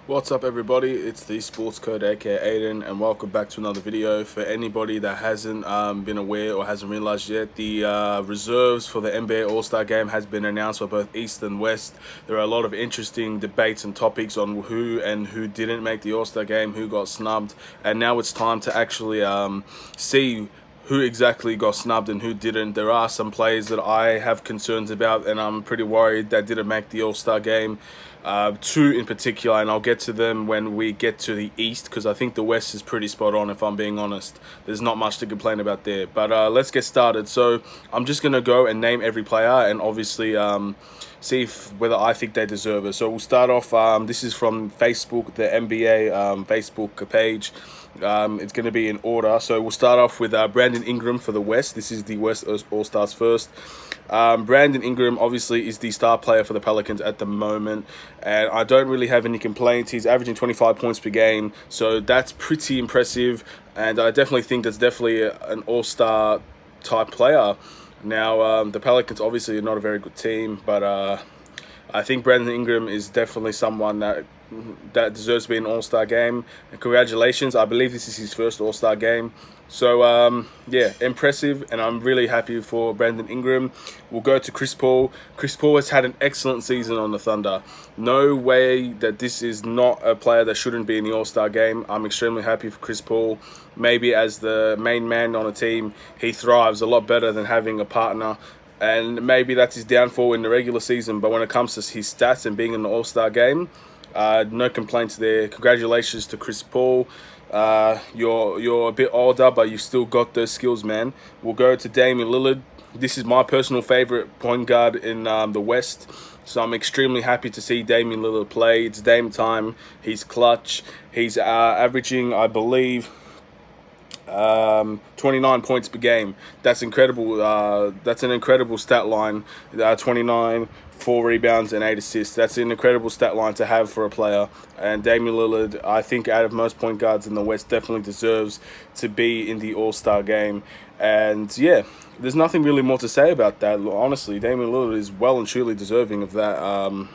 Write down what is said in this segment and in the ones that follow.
What's up everybody, it's the Sports Code aka Aiden, and welcome back to another video. For anybody that hasn't been aware or hasn't realized yet, the reserves for the NBA All-Star game has been announced for both East and West. There are a lot of interesting debates and topics on who didn't make the All-Star game, who got snubbed, and now it's time to actually see who exactly got snubbed and who didn't. There are some players that I have concerns about and I'm pretty worried that didn't make the All-Star game. Two in particular, and I'll get to them when we get to the East, because I think the West is pretty spot on, if I'm being honest. There's not much to complain about there, but let's get started. So I'm just going to go and name every player and obviously see whether I think they deserve it. So we'll start off, this is from Facebook, the NBA Facebook page. It's going to be in order. So we'll start off with Brandon Ingram for the West. This is the West All-Stars first. Brandon Ingram obviously is the star player for the Pelicans at the moment, and I don't really have any complaints. He's averaging 25 points per game, so that's pretty impressive, and I definitely think that's definitely an All-Star type player. Now, the Pelicans obviously are not a very good team, but I think Brandon Ingram is definitely someone that deserves to be an All-Star game. And congratulations, I believe this is his first All-Star game. So yeah, impressive, and I'm really happy for Brandon Ingram. We'll go to Chris Paul. Chris Paul has had an excellent season on the Thunder. No way that this is not a player that shouldn't be in the All-Star game. I'm extremely happy for Chris Paul. Maybe as the main man on a team, he thrives a lot better than having a partner. And maybe that's his downfall in the regular season, but when it comes to his stats and being in the All-Star game, no complaints there. Congratulations to Chris Paul. You're a bit older, but you still got those skills, man. We'll go to Damian Lillard. This is my personal favorite point guard in the West, so I'm extremely happy to see Damian Lillard play. It's Dame time. He's clutch. He's averaging, I believe, 29 points per game. That's incredible. That's an incredible stat line. 29, 4 rebounds and 8 assists. That's an incredible stat line to have for a player. And Damian Lillard, I think out of most point guards in the West, definitely deserves to be in the All-Star game. And yeah, there's nothing really more to say about that. Honestly, Damian Lillard is well and truly deserving of that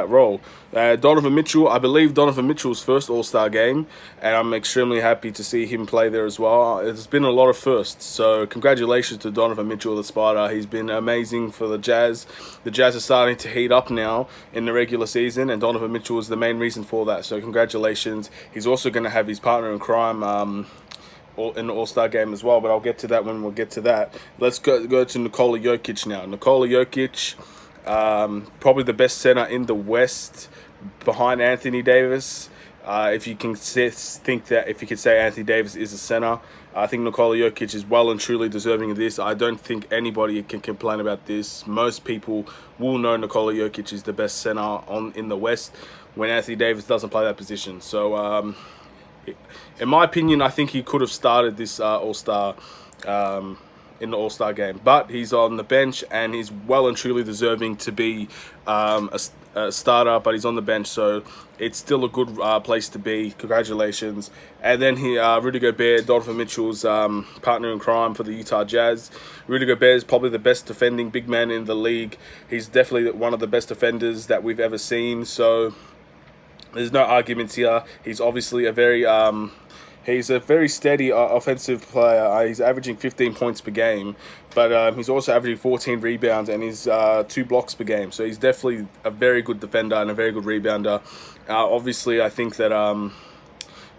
role. Donovan Mitchell, I believe Donovan Mitchell's first All-Star game, and I'm extremely happy to see him play there as well. It's been a lot of firsts, so congratulations to Donovan Mitchell, the Spider. He's been amazing for the Jazz. The Jazz are starting to heat up now in the regular season, and Donovan Mitchell is the main reason for that, so congratulations. He's also going to have his partner in crime in the All-Star game as well, but I'll get to that when we'll get to that. Let's go to Nikola Jokic now. Nikola Jokic, probably the best center in the West, behind Anthony Davis. If you can say Anthony Davis is a center, I think Nikola Jokic is well and truly deserving of this. I don't think anybody can complain about this. Most people will know Nikola Jokic is the best center in the West when Anthony Davis doesn't play that position. So in my opinion, I think he could have started this All-Star in the All-Star game, but he's on the bench and he's well and truly deserving to be a starter, but he's on the bench, so it's still a good place to be. Congratulations. And then Rudy Gobert, Donovan Mitchell's partner in crime for the Utah Jazz. Rudy Gobert is probably the best defending big man in the league. He's definitely one of the best defenders that we've ever seen, so there's no arguments here. He's obviously he's a very steady offensive player. He's averaging 15 points per game, but he's also averaging 14 rebounds and he's 2 blocks per game. So he's definitely a very good defender and a very good rebounder. Obviously, I think that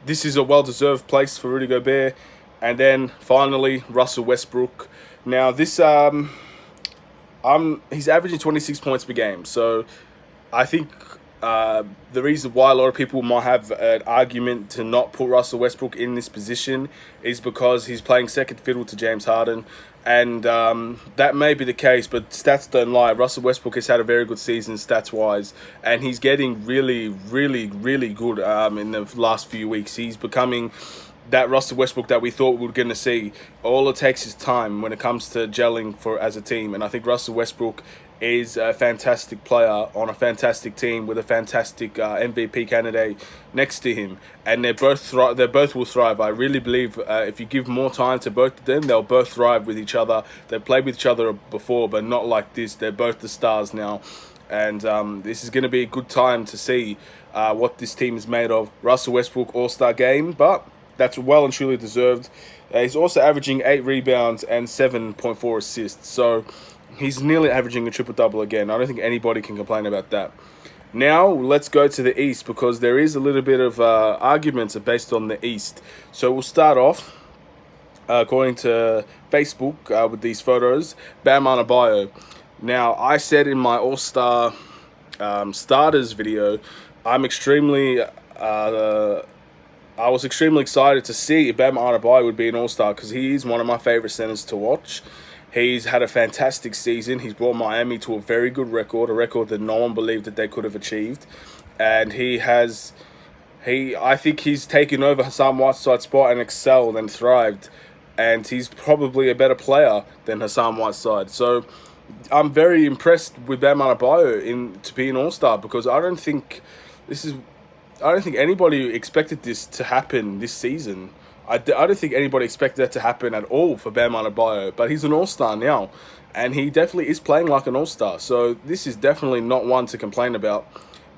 this is a well-deserved place for Rudy Gobert. And then finally, Russell Westbrook. Now this, he's averaging 26 points per game. So I think the reason why a lot of people might have an argument to not put Russell Westbrook in this position is because he's playing second fiddle to James Harden, and that may be the case, but stats don't lie. Russell Westbrook has had a very good season stats-wise, and he's getting really, really, really good in the last few weeks. He's becoming that Russell Westbrook that we thought we were going to see. All it takes is time when it comes to gelling as a team, and I think Russell Westbrook is a fantastic player on a fantastic team with a fantastic MVP candidate next to him, and they both will thrive. I really believe if you give more time to both of them, they'll both thrive with each other. They've played with each other before, but not like this. They're both the stars now. And this is going to be a good time to see what this team is made of. Russell Westbrook All-Star game, but that's well and truly deserved. He's also averaging 8 rebounds and 7.4 assists, so he's nearly averaging a triple-double again. I don't think anybody can complain about that. Now, let's go to the East, because there is a little bit of arguments based on the East. So we'll start off, according to Facebook, with these photos. Bam Adebayo. Now, I said in my All-Star starters video, I was extremely excited to see if Bam Adebayo would be an All-Star, because he is one of my favorite centers to watch. He's had a fantastic season. He's brought Miami to a very good record, a record that no one believed that they could have achieved. And I think he's taken over Hassan Whiteside's spot and excelled and thrived. And he's probably a better player than Hassan Whiteside. So I'm very impressed with Bam Adebayo to be an All-Star, because I don't think anybody expected this to happen this season. I don't think anybody expected that to happen at all for Bam Adebayo, but he's an All-Star now, and he definitely is playing like an All-Star. So this is definitely not one to complain about.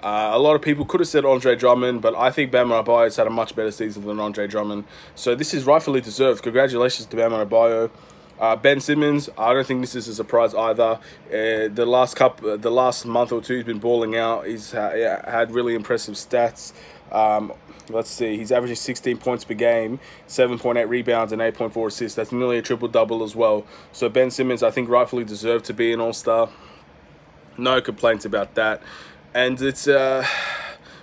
A lot of people could have said Andre Drummond, but I think Bam Adebayo has had a much better season than Andre Drummond. So this is rightfully deserved. Congratulations to Bam Adebayo. Ben Simmons, I don't think this is a surprise either. The last month or two, he's been balling out. He's had really impressive stats. Let's see, he's averaging 16 points per game, 7.8 rebounds and 8.4 assists. That's nearly a triple-double as well. So Ben Simmons, I think, rightfully deserved to be an All-Star. No complaints about that. And it's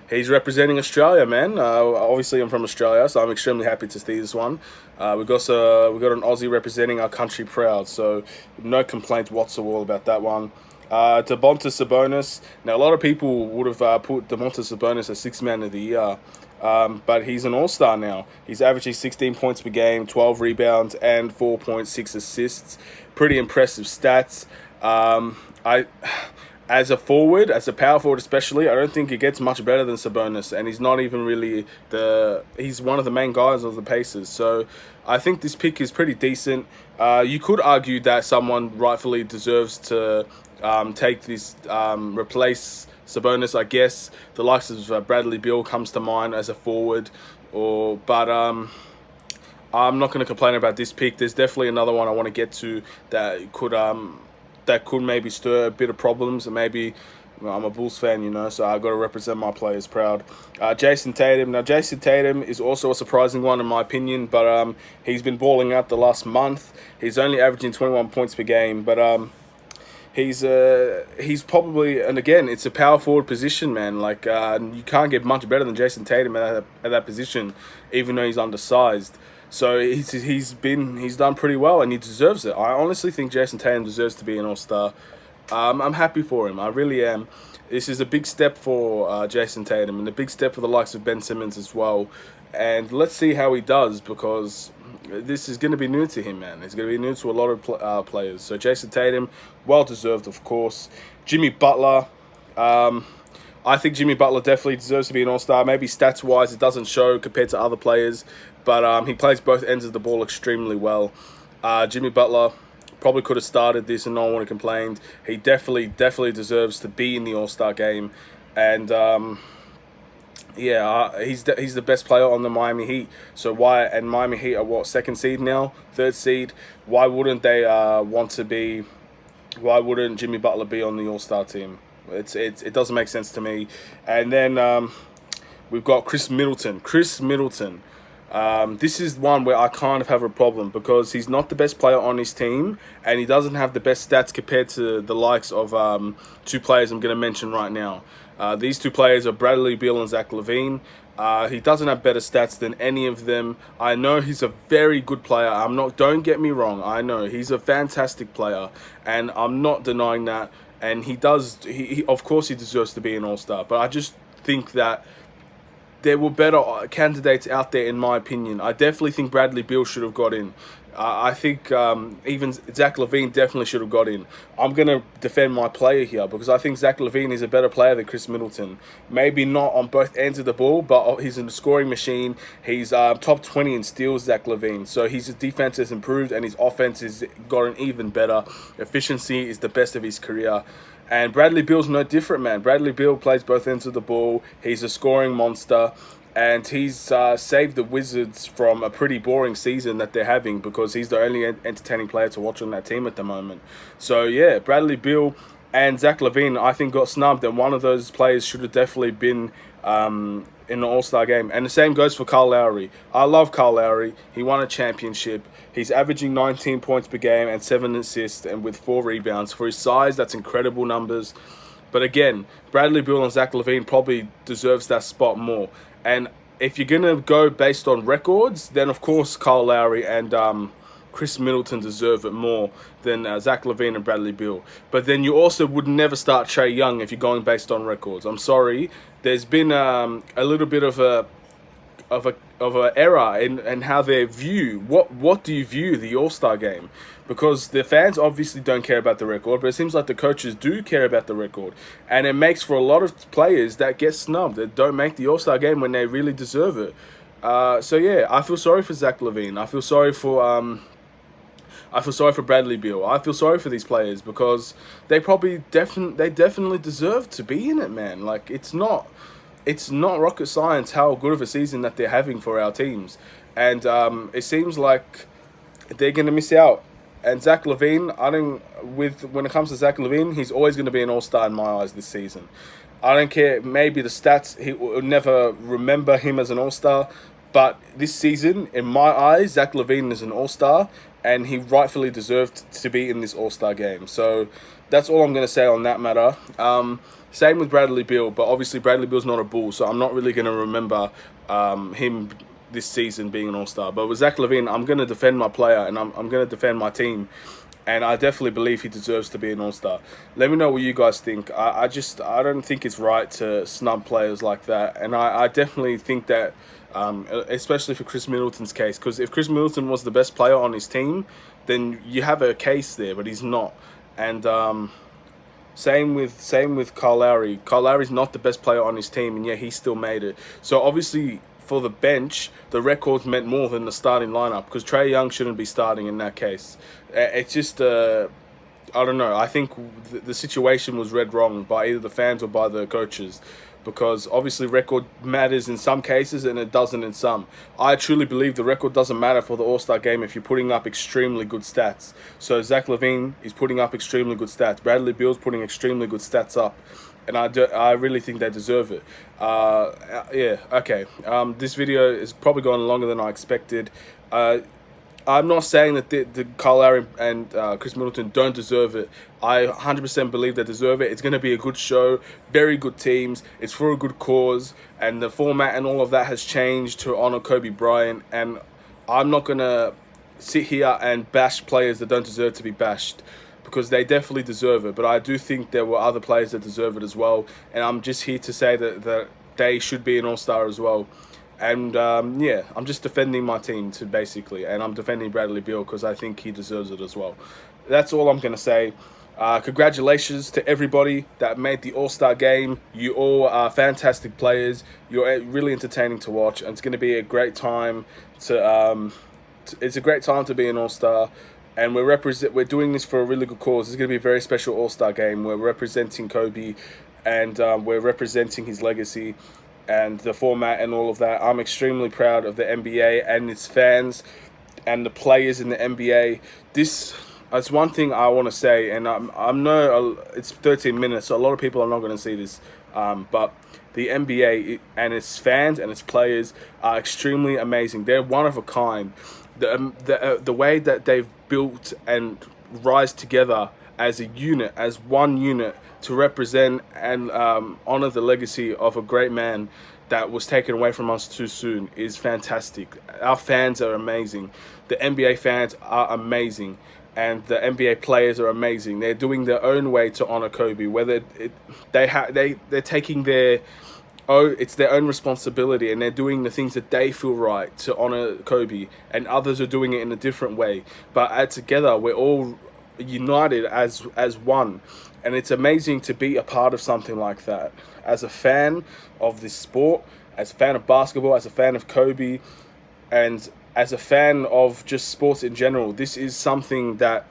he's representing Australia, man. Obviously, I'm from Australia, so I'm extremely happy to see this one. We got an Aussie representing our country proud, so no complaints whatsoever about that one. Domantas Sabonis. Now, a lot of people would have put Domantas Sabonis as Sixth Man of the Year, but he's an All-Star now. He's averaging 16 points per game, 12 rebounds, and 4.6 assists. Pretty impressive stats. As a forward, as a power forward especially, I don't think it gets much better than Sabonis, and he's not even really he's one of the main guys of the Pacers. So I think this pick is pretty decent. You could argue that someone rightfully deserves to take this, replace Sabonis. I guess the likes of Bradley Beal comes to mind as a forward, but I'm not going to complain about this pick. There's definitely another one I want to get to that could maybe stir a bit of problems, and maybe, I'm a Bulls fan, so I got to represent my players proud. Jason Tatum. Now, Jason Tatum is also a surprising one in my opinion, but he's been balling out the last month. He's only averaging 21 points per game, but he's probably, and again, it's a power forward position, man. Like, you can't get much better than Jason Tatum at that position, even though he's undersized. So he's done pretty well, and he deserves it. I honestly think Jason Tatum deserves to be an All-Star. I'm happy for him. I really am. This is a big step for Jason Tatum, and a big step for the likes of Ben Simmons as well. And let's see how he does, because this is going to be new to him, man. It's going to be new to a lot of players. So Jason Tatum, well deserved, of course. Jimmy Butler. I think Jimmy Butler definitely deserves to be an All-Star. Maybe stats-wise, it doesn't show compared to other players, but he plays both ends of the ball extremely well. Jimmy Butler probably could have started this and no one would have complained. He definitely deserves to be in the All-Star game. And he's the best player on the Miami Heat. So why? And Miami Heat are what, second seed now, third seed? Why wouldn't they Why wouldn't Jimmy Butler be on the All-Star team? It doesn't make sense to me. And then we've got Chris Middleton. This is one where I kind of have a problem, because he's not the best player on his team, and he doesn't have the best stats compared to the likes of two players I'm going to mention right now. These two players are Bradley Beal and Zach LaVine. He doesn't have better stats than any of them. I know he's a very good player. Don't get me wrong. I know he's a fantastic player, and I'm not denying that. And he of course he deserves to be an All-Star. But I just think that there were better candidates out there, in my opinion. I definitely think Bradley Beal should have got in. I think even Zach LaVine definitely should have got in. I'm going to defend my player here, because I think Zach LaVine is a better player than Chris Middleton. Maybe not on both ends of the ball, but he's a scoring machine. He's top 20 in steals, Zach LaVine. So his defense has improved, and his offense has gotten even better. Efficiency is the best of his career. And Bradley Beal's no different, man. Bradley Beal plays both ends of the ball. He's a scoring monster. And he's saved the Wizards from a pretty boring season that they're having because he's the only entertaining player to watch on that team at the moment. So, yeah, Bradley Beal and Zach LaVine, I think, got snubbed. And one of those players should have definitely been in the All-Star game. And the same goes for Kyle Lowry. I love Kyle Lowry. He won a championship. He's averaging 19 points per game and 7 assists and with 4 rebounds. For his size, that's incredible numbers. But again, Bradley Beal and Zach LaVine probably deserves that spot more. And if you're going to go based on records, then of course Kyle Lowry and Chris Middleton deserve it more than Zach LaVine and Bradley Beal. But then you also would never start Trae Young if you're going based on records. I'm sorry. There's been a little bit of a error in how they view what do you view the All-Star game, because the fans obviously don't care about the record, but it seems like the coaches do care about the record, and it makes for a lot of players that get snubbed, that don't make the All-Star game when they really deserve it. So yeah, I feel sorry for Zach LaVine. I feel sorry for Bradley Beal. I feel sorry for these players because they definitely deserve to be in it, man. Like it's not rocket science how good of a season that they're having for our teams. And it seems like they're going to miss out. And Zach LaVine, when it comes to Zach LaVine, he's always going to be an All-Star in my eyes this season. I don't care, maybe the stats, he will never remember him as an All-Star. But this season, in my eyes, Zach LaVine is an All-Star, and he rightfully deserved to be in this All-Star game. So that's all I'm going to say on that matter. Same with Bradley Beal, but obviously Bradley Beal's not a Bull, so I'm not really going to remember him this season being an All-Star. But with Zach LaVine, I'm going to defend my player, and I'm going to defend my team. And I definitely believe he deserves to be an All-Star. Let me know what you guys think. I don't think it's right to snub players like that. And I definitely think that, especially for Chris Middleton's case, because if Chris Middleton was the best player on his team, then you have a case there, but he's not. And same with Kyle Lowry. Kyle Lowry's not the best player on his team, and yet he still made it. So obviously, for the bench, the records meant more than the starting lineup, because Trae Young shouldn't be starting in that case. It's just, I don't know. I think the situation was read wrong by either the fans or by the coaches, because obviously record matters in some cases and it doesn't in some. I truly believe the record doesn't matter for the All-Star game if you're putting up extremely good stats. So Zach LaVine is putting up extremely good stats. Bradley Beal's putting extremely good stats up. And I really think they deserve it. Yeah, okay. This video is probably going longer than I expected. I'm not saying that the Kyle Lowry and Chris Middleton don't deserve it. I 100% believe they deserve it. It's going to be a good show, very good teams. It's for a good cause, and the format and all of that has changed to honor Kobe Bryant. And I'm not going to sit here and bash players that don't deserve to be bashed, because they definitely deserve it. But I do think there were other players that deserve it as well. And I'm just here to say that they should be an All-Star as well. And yeah, I'm just defending my team basically. And I'm defending Bradley Beal because I think he deserves it as well. That's all I'm going to say. Congratulations to everybody that made the All-Star game. You all are fantastic players. You're really entertaining to watch. And it's going to be a great time it's a great time to be an All-Star. And we're doing this for a really good cause. It's going to be a very special All-Star game. We're representing Kobe, and we're representing his legacy and the format and all of that. I'm extremely proud of the NBA and its fans and the players in the NBA. That's one thing I want to say, and I know it's 13 minutes, so a lot of people are not going to see this, but the NBA and its fans and its players are extremely amazing. They're one of a kind. The way that they've built and rise together as a unit, as one unit, to represent and honor the legacy of a great man that was taken away from us too soon is fantastic. Our fans are amazing. The NBA fans are amazing. And the NBA players are amazing. They're doing their own way to honor Kobe. Whether they're taking it's their own responsibility, and they're doing the things that they feel right to honor Kobe, and others are doing it in a different way. But together, we're all united as one, and it's amazing to be a part of something like that. As a fan of this sport, as a fan of basketball, as a fan of Kobe, and as a fan of just sports in general, this is something that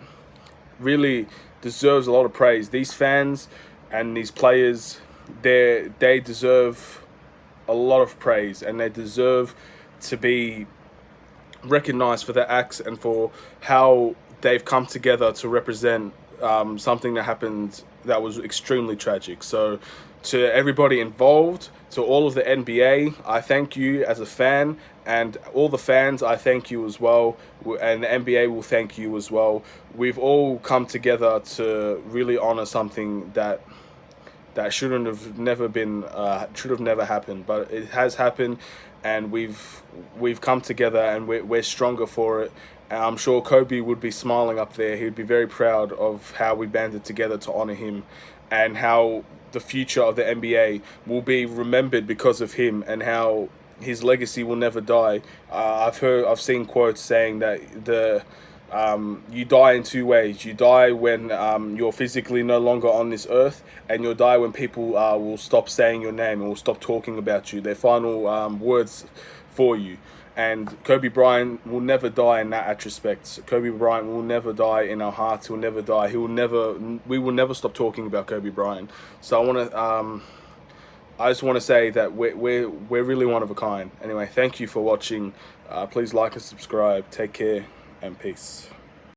really deserves a lot of praise. These fans and these players, they deserve a lot of praise, and they deserve to be recognized for their acts and for how they've come together to represent something that happened that was extremely tragic. So to everybody involved, to all of the NBA, I thank you as a fan, and all the fans, I thank you as well, and the NBA will thank you as well. We've all come together to really honor something that should have never happened, but it has happened, and we've come together, and we're stronger for it. And I'm sure Kobe would be smiling up there. He'd be very proud of how we banded together to honor him, and how the future of the NBA will be remembered because of him, and how his legacy will never die. I've seen quotes saying that you die in two ways. You die when you're physically no longer on this earth, and you'll die when people will stop saying your name and will stop talking about you, their final words for you. And Kobe Bryant will never die in that respect. Kobe Bryant will never die in our hearts. He'll never die. We will never stop talking about Kobe Bryant. So I just want to say that we're really one of a kind. Anyway, thank you for watching. Please like and subscribe. Take care, and peace.